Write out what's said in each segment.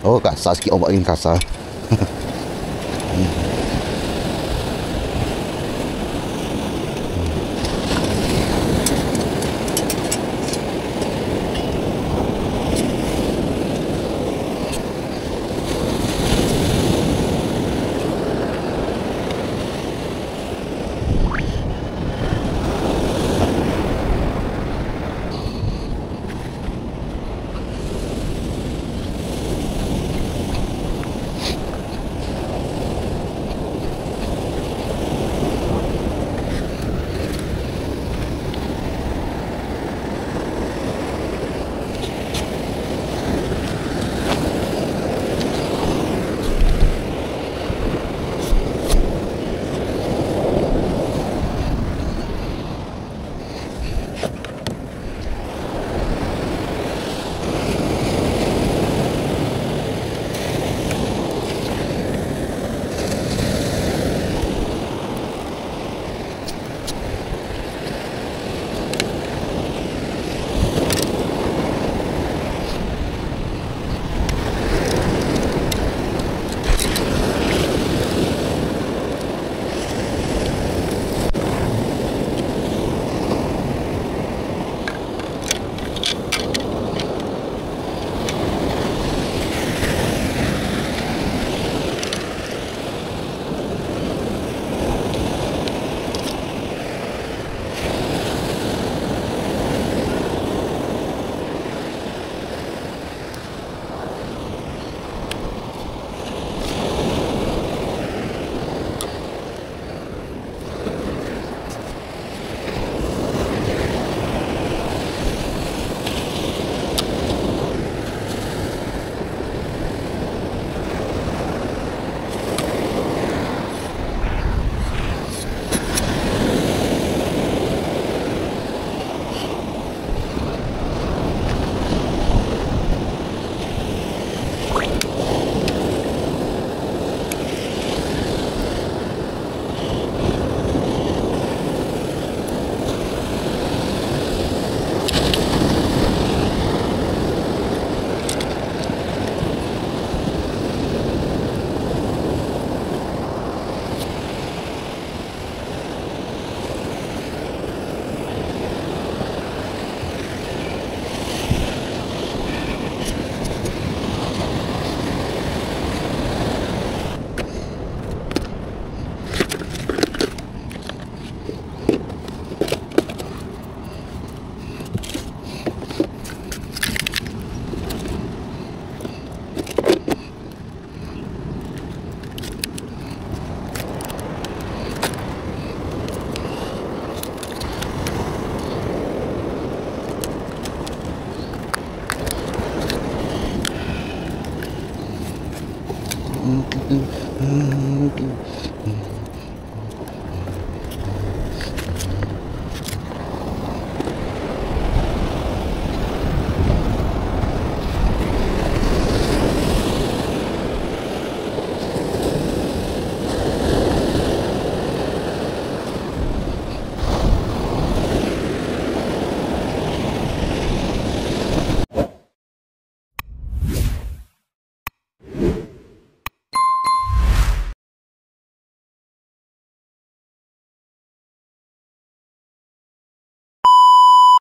Oh, kasar sikit ombak ni, kasar.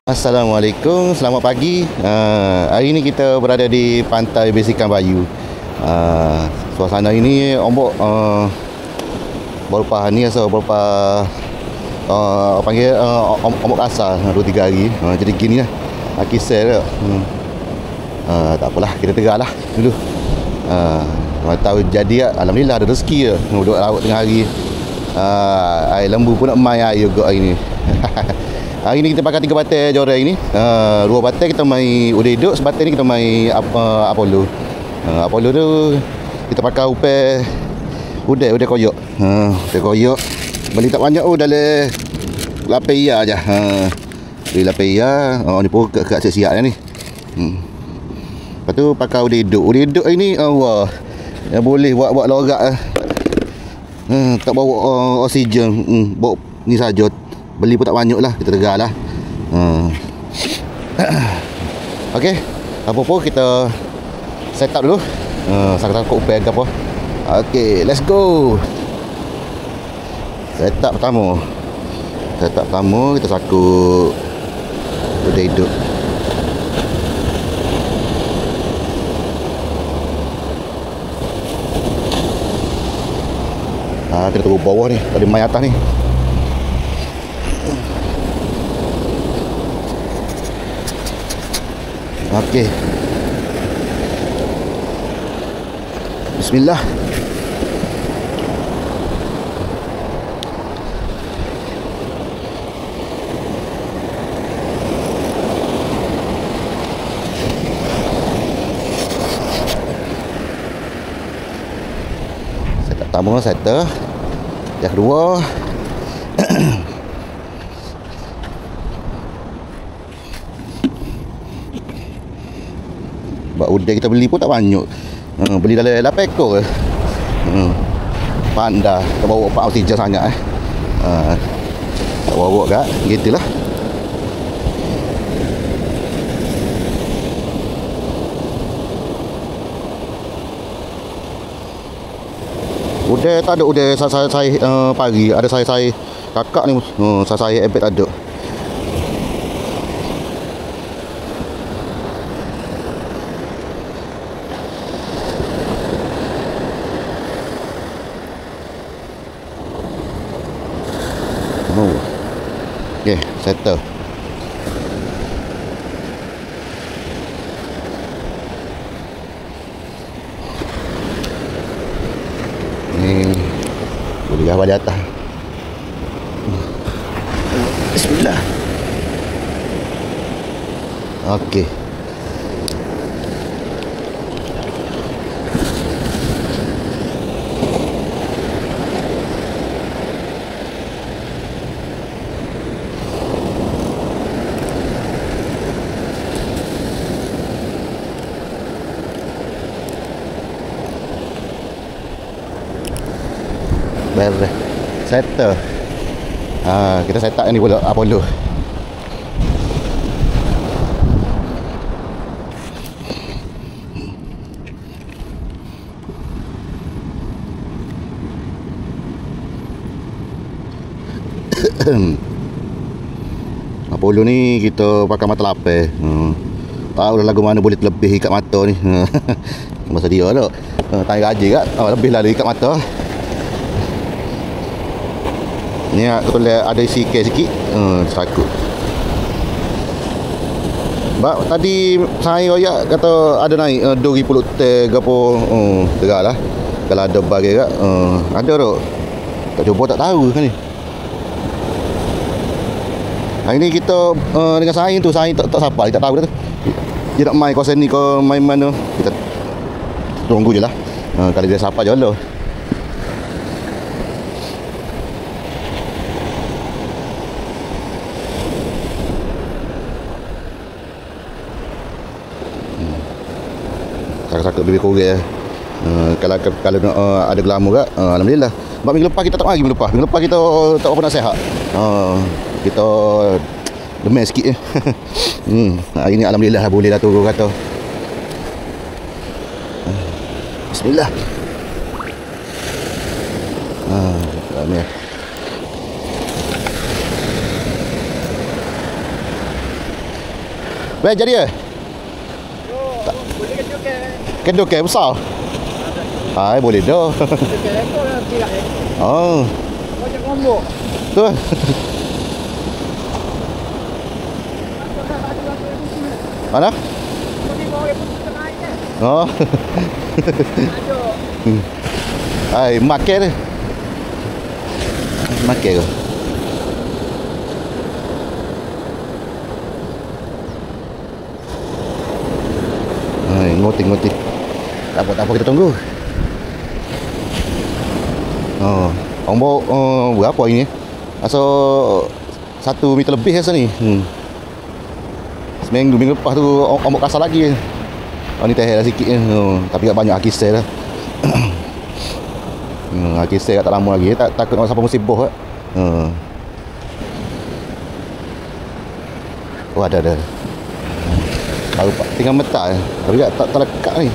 Assalamualaikum, selamat pagi. Hari ini kita berada di Pantai Besikan Bayu. Suasana ini ombak berupa ni rasa berupa panggil ombak kasar 2-3 hari. Jadi gini lah. Kisah dia. Tak apalah, kita tegaklah dulu. Tahu jadi alhamdulillah ada rezeki je. Duduk laut tengah hari. Air lembu pun nak main air juga hari ni. Hari ni kita pakai 3 batai jorang ni. 2 batai kita main udeduk, sebatai ni kita main Apollo. Apollo tu kita pakai upeh udai koyok. Udai koyok. Beli tak banyak dalam 8 ia aja. Beli 8 ia. Ni pun ke siap ni. Lepas tu pakai udeduk. Udeduk ini Allah. Boleh buat lorak. Tak bawa oksigen. Bawa ni saja. Beli pun tak banyak lah. Kita tegak lah. Okey. Apa-apa kita set up dulu. Sangkut-sangkut upaya ke apa. Okey, let's go. Setup pertama. Kita sakut udah hidup. Kita tunggu bawah ni. Tadi main atas ni. Okey. Bismillah. Set pertama, setter. Yang kedua. Sebab udang kita beli pun tak banyak. Beli dalam 8 ekor ke. Pandai. Kita bawa 4 oksigen sangat tak bawa kat. Gitulah. Udang tak ada udang saya pagi. Ada saya kakak ni. Saya ebet ada. Okey, settle. Ni boleh gambar di atas. Bismillah. Okey. Beres. Settle. Kita set up ni pula Apollo. Apollo ni kita pakai mata lapar. Tahu dah lagu mana boleh terlebih ikat mata ni. Masa dia tu tanya gaji kat lebih lah ikat mata. Ni aku lihat ada isi kes sikit. Takut. Sebab tadi saya royak kata ada naik 2000 tag ke apa. Tegaklah. Kalau ada bagi kat ada tu. Tak cuba tak tahu kan ni. Hari ni kita dengan saya tu saya tak siapa, tak tahu dah tu. Dia nak main kawasan ni ke main mana. Kita tunggu je lah. Kalau dia siapa je lah. Sakit lebih kurang. Kalau ada glamour kat, alhamdulillah. Sebab minggu lepas kita tak mari minggu lepas kita tak apa nak sihat. Kita demam sikit je. Hari ni alhamdulillah boleh dah turun kata. Bismillah. Ni. Baik jadi ke? Kedua ke besar? Boleh dah. Oh. Macam ngomong. Tu. Mana? Oh. Makan ni. Makan ke? Ngoti. Tak apa kita tunggu. Ombak berapa ini? Asal 1 meter lebih rasa ni. Seminggu lepas tu ombak kasar lagi. Ni teh dah sikit. Tapi tak banyak akisel lah. Akisel tak lama lagi. Takut nak sampai musim boh. Ada. Baru tinggal metak. Tapi tak lekat ni.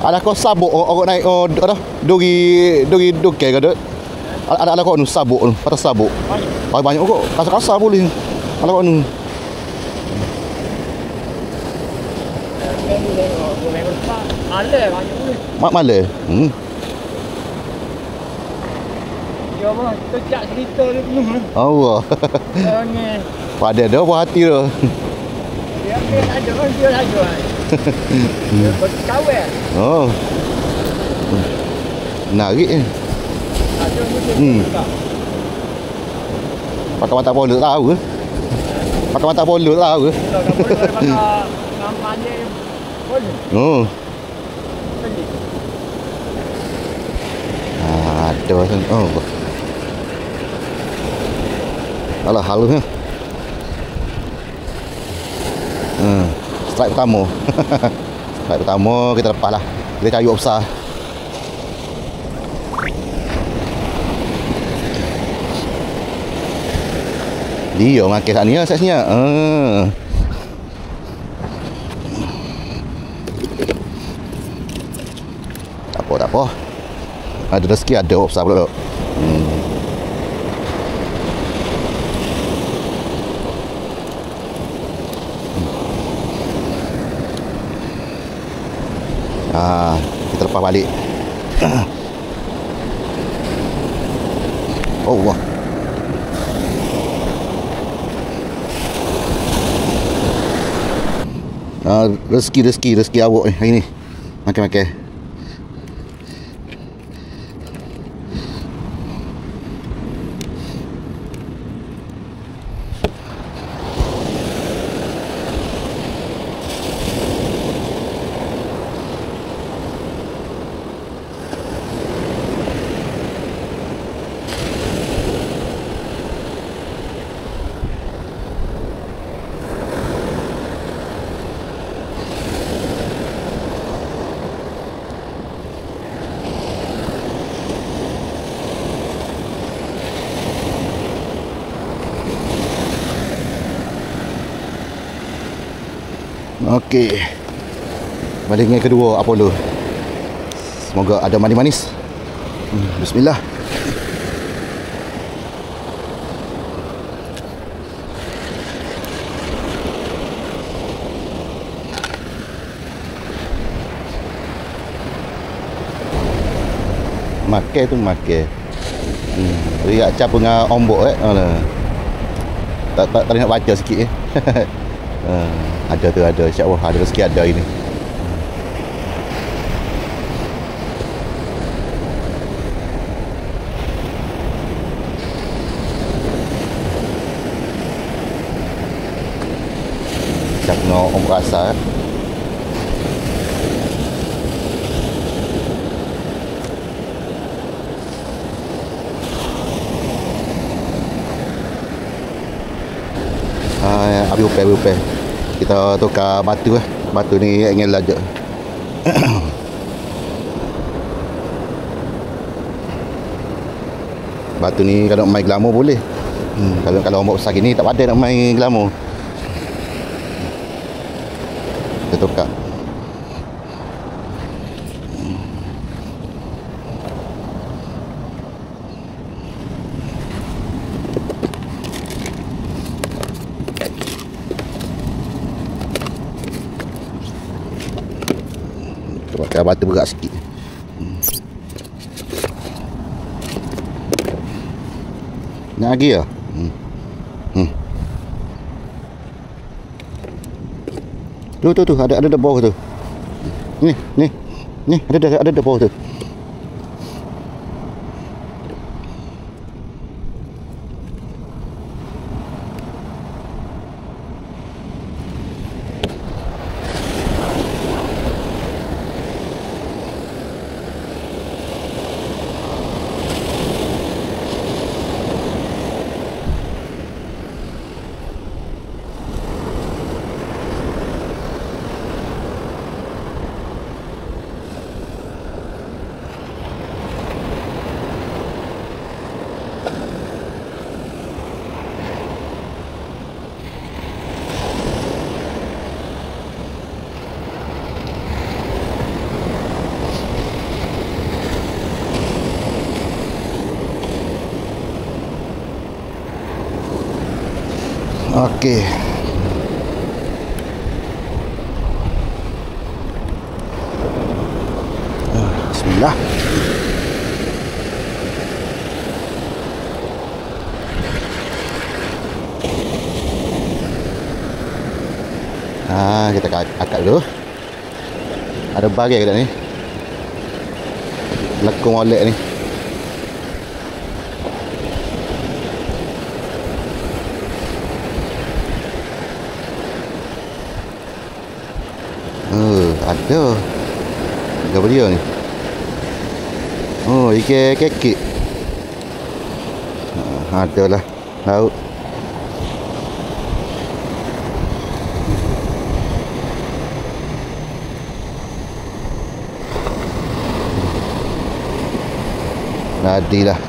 Ada kau sabuk orang naik ada duri ke ada. Ada kau nu sabuk tu, patah sabuk. Banyak kok. Kasar-kasar boleh. Ada kau nu. Malah banyak boleh. Malah. Ya bang, tercak cerita dia penuh. Allah. Ni. Pada dah buah hati tu. Dia ada kan dia ada. Dia berkawan. Oh. Menarik ni. Ada mungkin. Pakai mata bola tahu ke? Pakai mata bola tahu ke? Kalau tak boleh pakai namanya boleh. Oh. Beli. Ada sen. Oh. Alah halus ni. Strike pertama. Strike pertama kita lepas lah. Kita cari besar. Dia makan kat ni lah saiznya. Tak apa. Ada rezeki ada besar pula. Kita lepas balik. Oh wah. Rezeki awak ni hari ni. Makan. Okey. Balingan kedua Apollo. Semoga ada manis-manis. Bismillah. Makan tu makan. Riak cap dengan ombok tak nak baca sikit ada insya-Allah ada rezeki ada ini. Cap dengan ombok rasa. Habis upah. Kita tukar batu lah. Batu ni ingin lajak. Batu ni kalau main glamour boleh. Kalau ombak besar gini tak ada nak main glamour. Kita tukar. Pakai batu berat sikit. Nak lagi ya? Tu ada bawah tu. Ni ada bawah tu. Okey. Bismillah. Kita akak dulu. Ada bagai ke tak ni? Lekung olek ni. Ada. Apa dia ni? Oh, ikan kekik. Ada lah. Laut. Jadilah.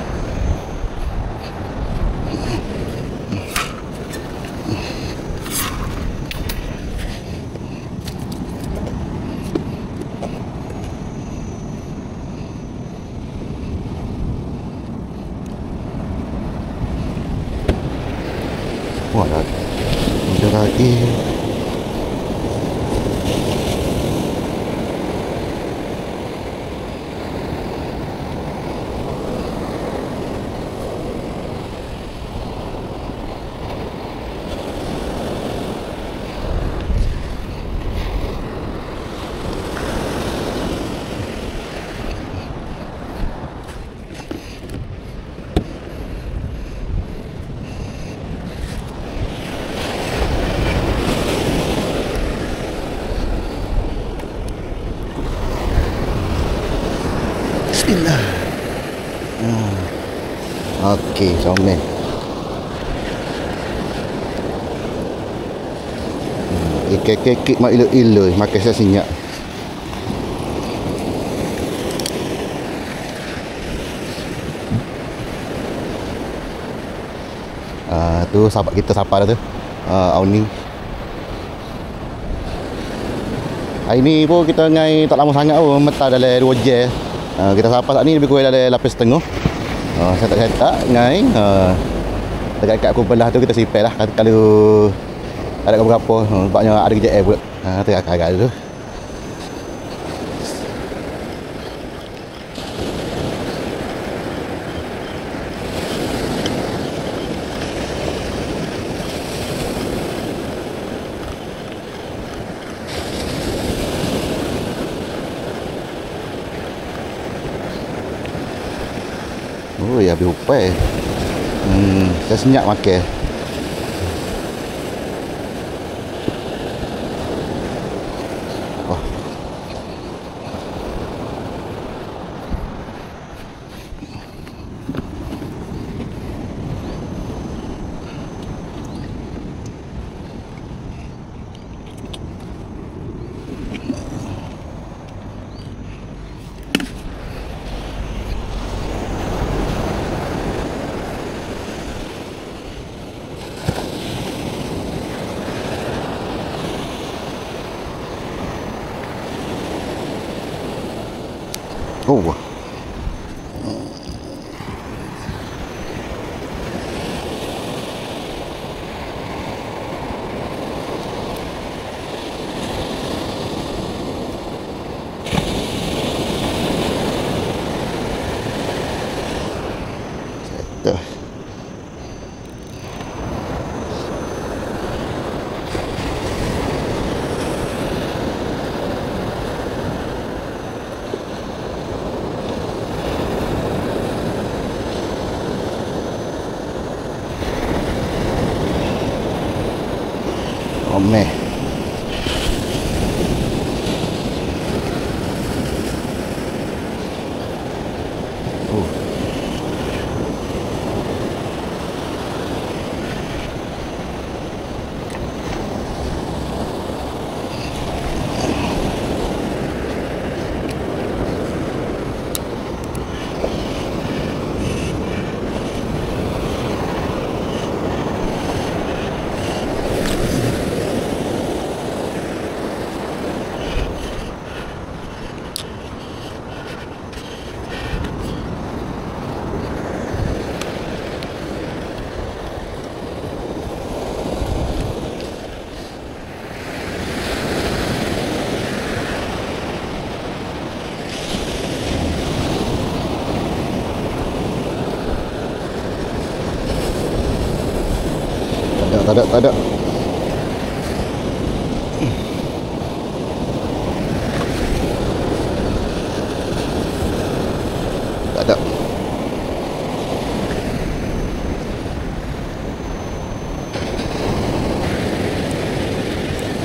Wah, ada lagi. Bismillah. Okey, comel. Ikan kekik mak ilo-ilo makan saya sinyak. Tu sahabat kita siapa dah tu? Auni. Hari ni pun kita ngai tak lama sangat pun metah dalam 2 jam. Kita sapa saat ni lebih kurang dalam 8.5. Saya tak ngai. Dekat aku belah tu kita sipai lah kalau ada berapa banyak ada kerja pula. Tu agak-agak tu. Oh ya, habis upai. Saya senyap makan. Wah. Oh. Settle. Oh meh. Tak ada. Tak ada.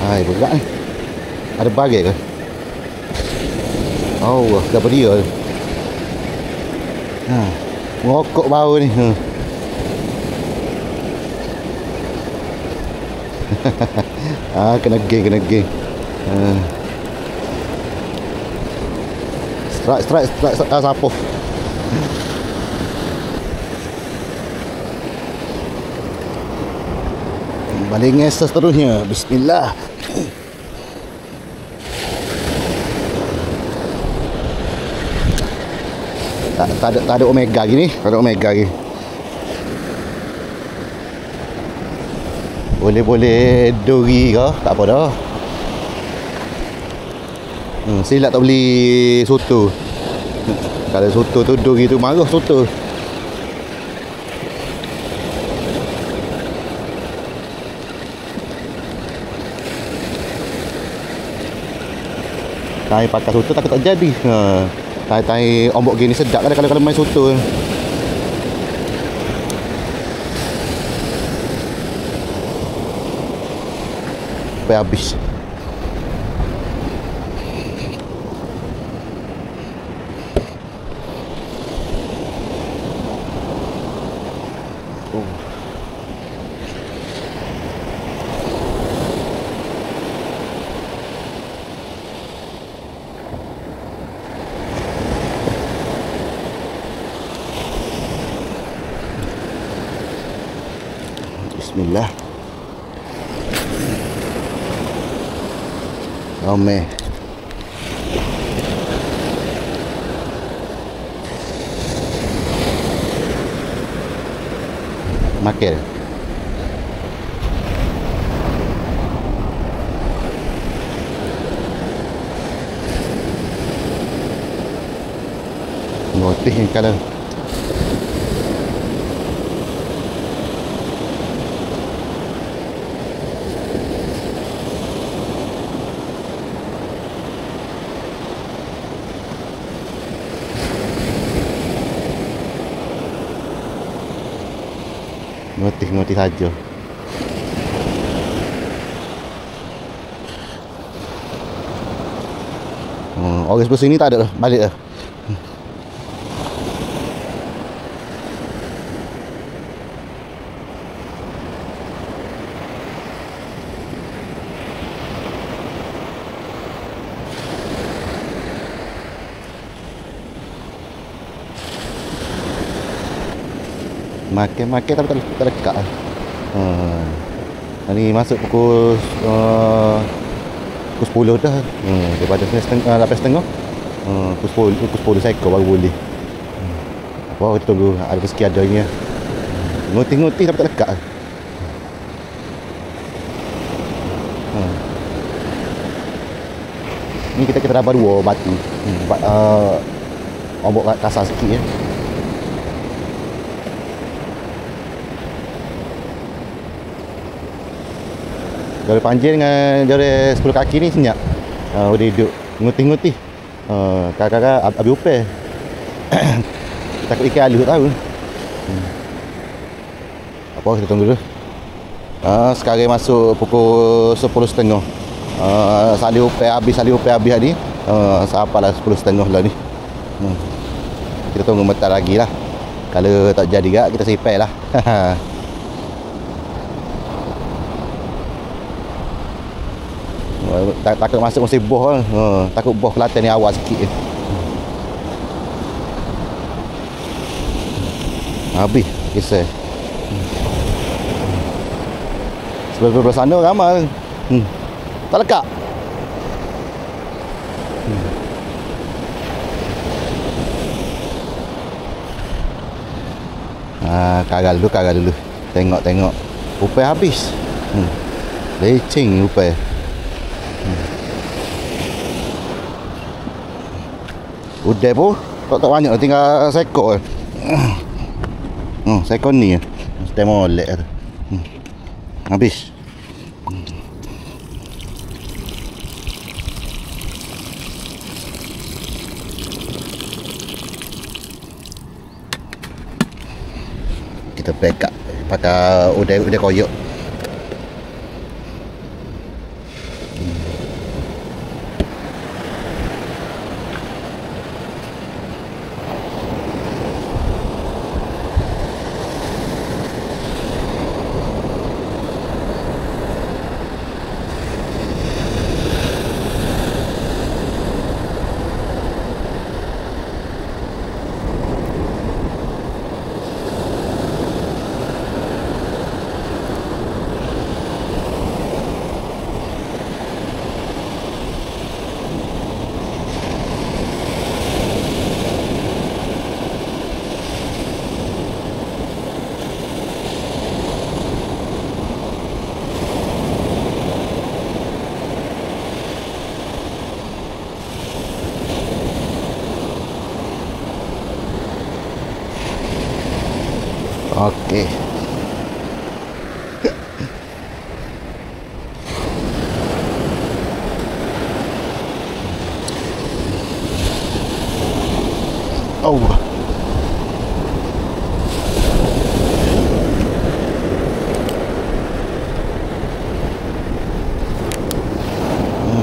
Hai, berat ni. Ada bagai ke? Oh, dah dia. Merokok bau ni. Kena geng. Strike sapuh. Balik nges seterusnya. Bismillah. Tak ada omega gini. Tak ada omega lagi. Boleh dori ke? Tak apa dah. Silap tak beli soto. Kalau soto tu dori tu marah soto. Tai pakai soto takut tak jadi. Tai ombok gini sedap kan kalau main soto. Sampai habis. Bismillah. Ome. Makan. Ngotih kalau ngotih saja. Orang sebelah sini tak ada dah. Balik dah. Makan tapi tak dekat. Ni masuk pukul 10 dah. Daripada 8.30. Pukul 10 seekor baru boleh. Apa kita tunggu ada rezeki adanya. Ngutih tapi tak dekat. Ni kita dapat 2 batu. Ombok kasar sikit ya. Jari panjang dengan jari 10 kaki ni senyap. Boleh duduk ngutih-ngutih. Kakak-kakak habis upah. Takut ikan halus tahu. Apa kita tunggu dulu. Sekarang masuk pukul 10.30. Salih upah habis tadi. Sampailah 10.30 lah ni. Kita tunggu bentar lagi lah. Kalau tak jadi gak kita sipai lah. Takut masuk musim boh kan. Takut boh Kelantan ni awal sikit. Habis kisah. Sebelah sana ramai. Tak lekat. Kagal dulu. Tengok. Upah habis. Lecing upah. Udah pun tak banyak, tinggal sekor. Sekor ni. Mesti molek tu. Habis. Kita backup pakai udai koyok. Okey. Oh.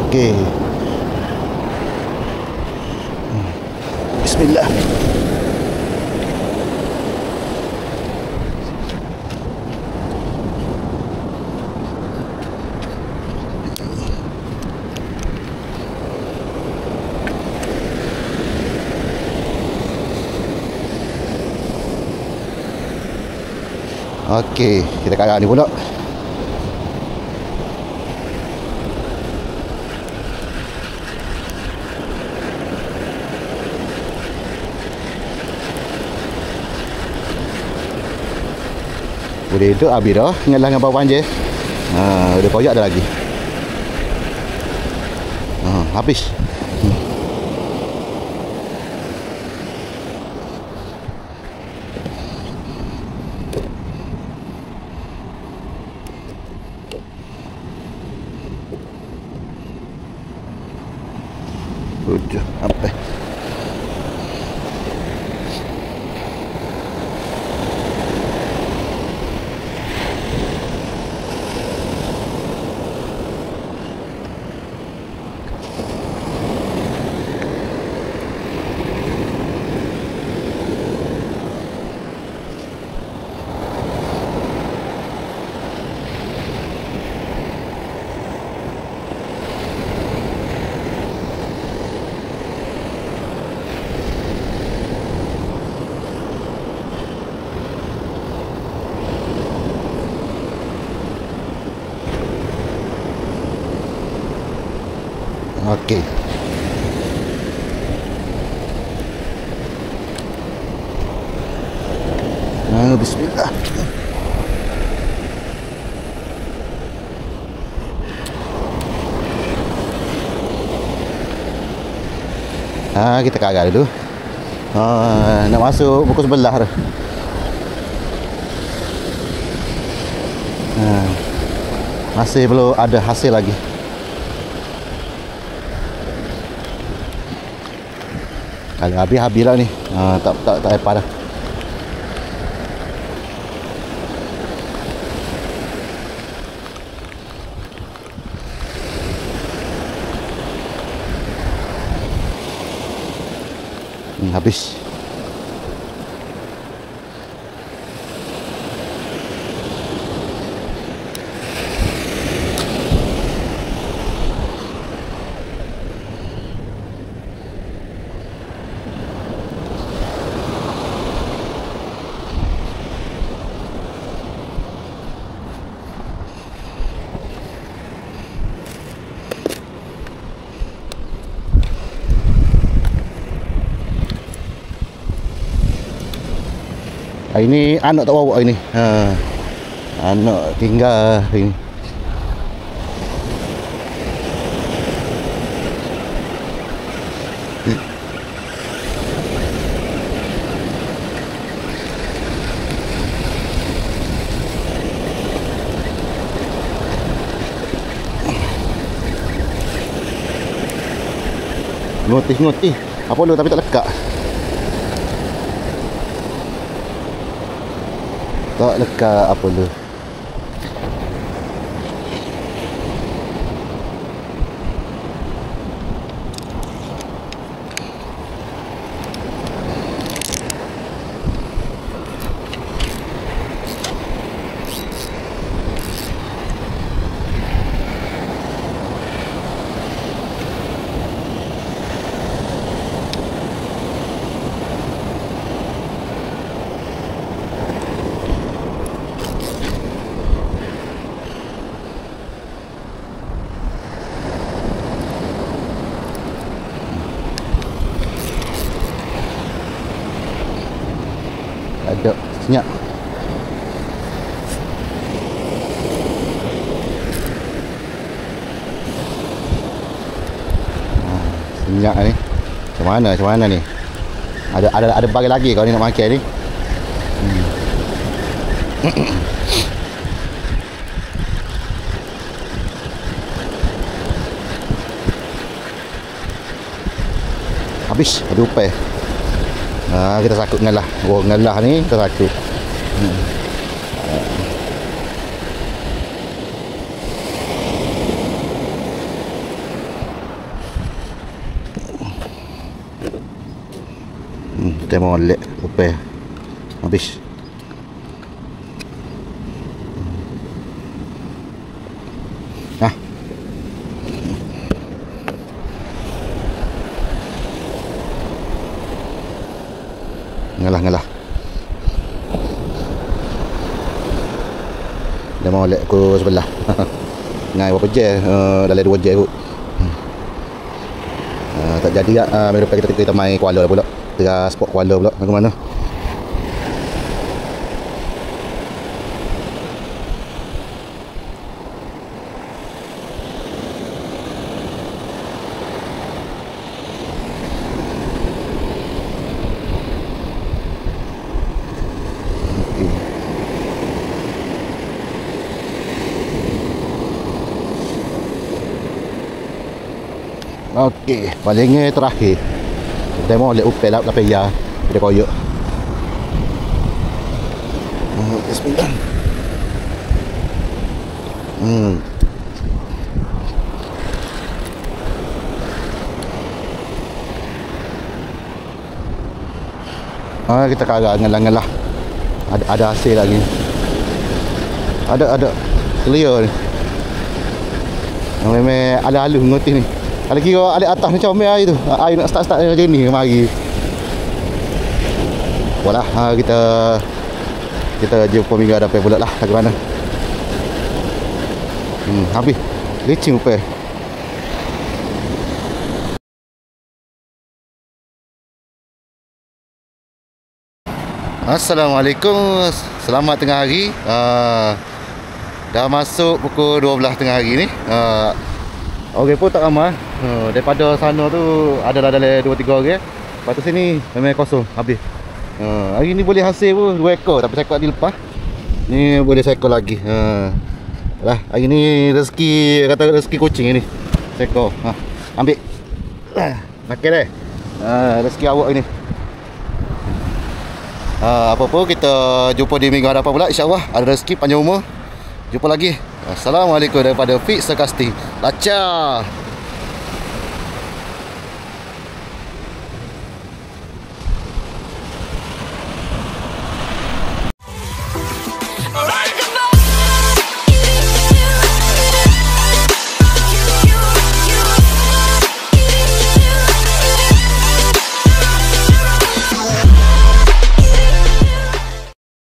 Okey. Bismillah. Okey, kita kakak ni pula. Boleh duduk habis dah. Tinggal dengan bawah je. Udah koyak dah lagi. Habis. Udah sampai. Okey. Bismillah. Kita kagak dulu. Nak masuk pukul 11 dah. Masih belum ada hasil lagi. Kalau habis lah ni. Tak apa dah. Habis. Ini anak tak bawa ini. Anak tinggal ini. Ngotih-ngotih apa lu tapi tak lekat. Tak lekat apa lu. Ada senyap. Senyap ni. Macam mana ni? Ada bagi lagi kau ni nak makan ni. Habis ada upaya. Kita sakut ngalah. Oh, ngalah ni kita sakut. Kita molek upaya. Habis. Ngalah. Dia mau lek ku sebelah. Ngai berapa je? Dalam 2 je kot. Tak jadi ah. Minggu depan kita main Kuala pula. Tengah spot Kuala pula. Ke mana? Okey, paling terakhir. Kita mau lihat upel lah ya. Kita koyok. Bismillah. Kita kagak ngalah-ngalah. Ada hasil lagi. Ada clear ni. Memang ada halus ngotih ni. Ada kira ada atas ni comel air tu. Air nak start macam ni mari. Walah, kita jumpa minggu hadapan pula lah. Tak mana. Habis. Licin upaya. Assalamualaikum. Selamat tengah hari. Dah masuk pukul 12 tengah hari ni. Orang pun tak ramai. Daripada sana tu ada dalam 2-3 orang. Lepas tu sini memang kosong habis. Hari ni boleh hasil pun 2 ekor tapi seekor dilepas. Ni boleh seekor lagi. Lah, hari ni rezeki kucing ni. Seekor. Ambil. Makan dah. Rezeki awak ni. Apa pun kita jumpa di minggu hadapan pula insya-Allah. Ada rezeki panjang umur. Jumpa lagi. Assalamualaikum daripada Fix Sarkastik. Laca.